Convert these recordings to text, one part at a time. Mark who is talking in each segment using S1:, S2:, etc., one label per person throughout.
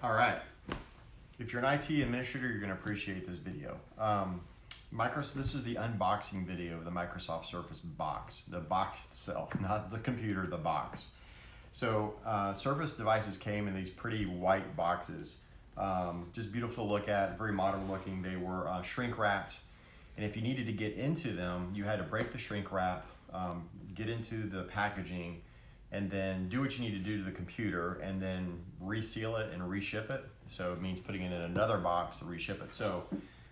S1: All right. If you're an IT administrator, you're going to appreciate this video. This is the unboxing video of the Microsoft Surface box. The box itself, not the computer, the box. So Surface devices came in these pretty white boxes. Just beautiful to look at, very modern looking. They were shrink wrapped. And if you needed to get into them, you had to break the shrink wrap, get into the packaging, and then do what you need to do to the computer, and then reseal it and reship it. So it means putting it in another box to reship it. So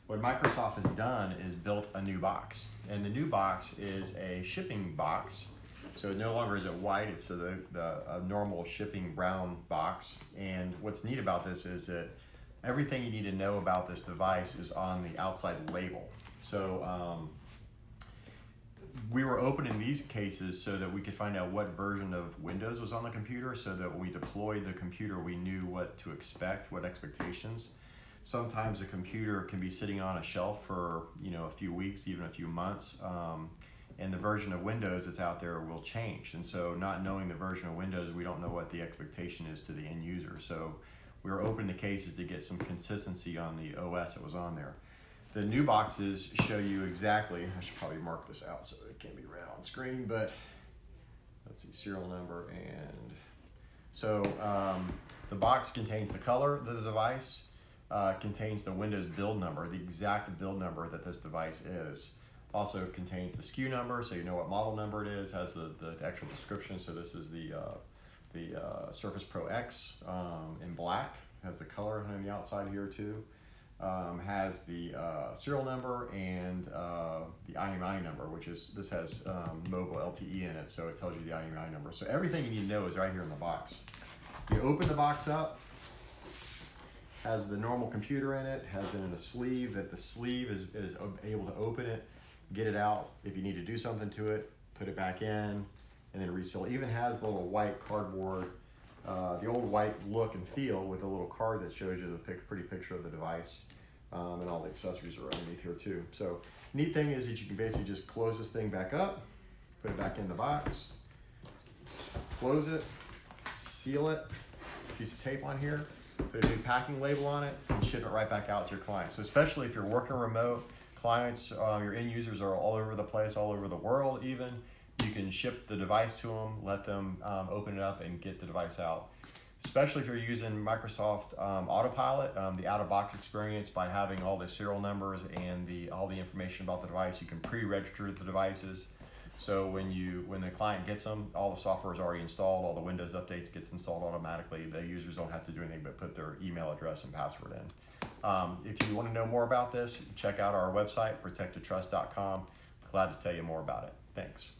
S1: what Microsoft has done is built a new box. And the new box is a shipping box. So no longer is it white, it's a normal shipping brown box. And what's neat about this is that everything you need to know about this device is on the outside label. So we were opening these cases so that we could find out what version of Windows was on the computer, so that when we deployed the computer, we knew what to expect, what expectations. Sometimes a computer can be sitting on a shelf for a few weeks, even a few months, and the version of Windows that's out there will change. And so not knowing the version of Windows, we don't know what the expectation is to the end user. So we were opening the cases to get some consistency on the OS that was on there. The new boxes show you exactly, I should probably mark this out so it can't be read on screen, but let's see, serial number. And so the box contains the color of the device, contains the Windows build number, the exact build number that this device is. Also contains the SKU number, so you know what model number it is, has the actual description. So this is the Surface Pro X in black, has the color on the outside here too. Has the serial number and the IMEI number, this has mobile LTE in it, so it tells you the IMEI number. So everything you need to know is right here in the box. You open the box up, has the normal computer in it, has it in a sleeve, that the sleeve is able to open it, get it out. If you need to do something to it, put it back in, and then reseal. It even has the little white cardboard, the old white look and feel, with a little card that shows you the pretty picture of the device, and all the accessories are underneath here too. So neat thing is that you can basically just close this thing back up, put it back in the box, close it, seal it, piece of tape on here, put a new packing label on it, and ship it right back out to your clients. So especially if you're working remote, clients, your end users are all over the place, all over the world even, you can ship the device to them, let them open it up and get the device out. Especially if you're using Microsoft Autopilot, the out-of-box experience, by having all the serial numbers and all the information about the device, you can pre-register the devices. So when the client gets them, all the software is already installed, all the Windows updates gets installed automatically. The users don't have to do anything but put their email address and password in. If you want to know more about this, check out our website, protectedtrust.com. Glad to tell you more about it. Thanks.